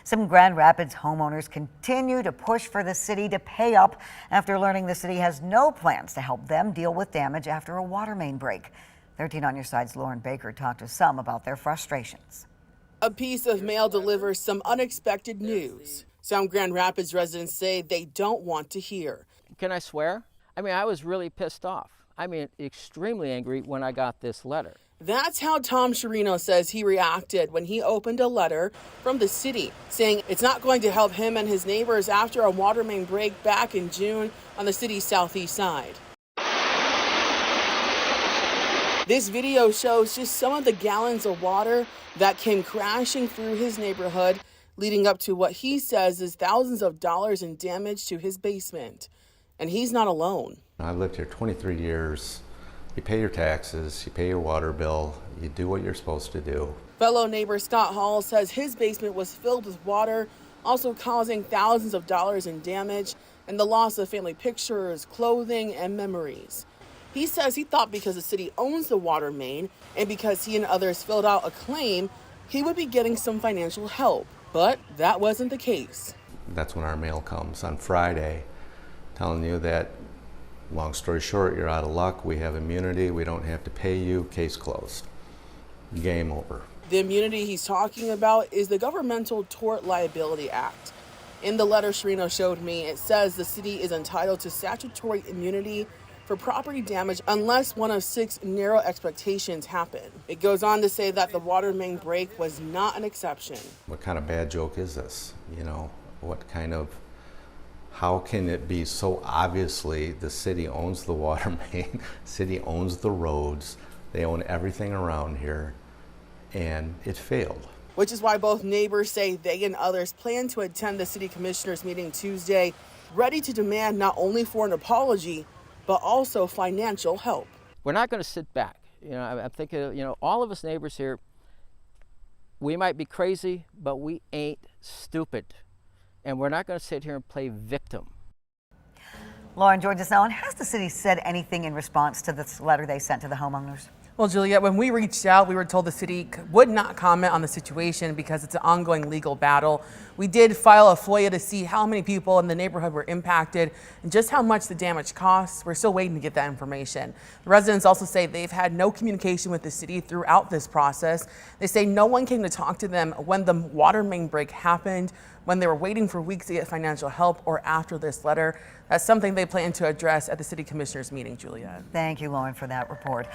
Some Grand Rapids homeowners continue to push for the city to pay up after learning the city has no plans to help them deal with damage after a water main break. 13 on Your Side's Lauren Baker talked to some about their frustrations. A piece of mail delivers some unexpected news. Some Grand Rapids residents say they don't want to hear. Can I swear? I was really pissed off. Extremely angry when I got this letter. That's how Tom Sherino says he reacted when he opened a letter from the city saying it's not going to help him and his neighbors after a water main break back in June on the city's southeast side. This video shows just some of the gallons of water that came crashing through his neighborhood, leading up to what he says is thousands of dollars in damage to his basement. And he's not alone. I've lived here 23 years. You pay your taxes, you pay your water bill, you do what you're supposed to do. Fellow neighbor Scott Hall says his basement was filled with water, also causing thousands of dollars in damage and the loss of family pictures, clothing, and memories. He says he thought because the city owns the water main and because he and others filled out a claim, he would be getting some financial help. But that wasn't the case. That's when our mail comes on Friday telling you that, long story short, you're out of luck, we have immunity, we don't have to pay you, case closed. Game over. The immunity he's talking about is the Governmental Tort Liability Act. In the letter Sherino showed me, it says the city is entitled to statutory immunity for property damage unless one of 6 narrow expectations happen. It goes on to say that the water main break was not an exception. What kind of bad joke is this? How can it be so obviously the city owns the water main, city owns the roads, they own everything around here, and it failed. Which is why both neighbors say they and others plan to attend the city commissioners meeting Tuesday, ready to demand not only for an apology, but also financial help. We're not going to sit back. I'm thinking, all of us neighbors here, we might be crazy, but we ain't stupid. And we're not going to sit here and play victim. Lauren joins us now. And has the city said anything in response to this letter they sent to the homeowners? Well, Juliet, when we reached out, we were told the city would not comment on the situation because it's an ongoing legal battle. We did file a FOIA to see how many people in the neighborhood were impacted and just how much the damage costs. We're still waiting to get that information. The residents also say they've had no communication with the city throughout this process. They say no one came to talk to them when the water main break happened, when they were waiting for weeks to get financial help, or after this letter. That's something they plan to address at the city commissioners meeting, Juliet. Thank you, Lauren, for that report.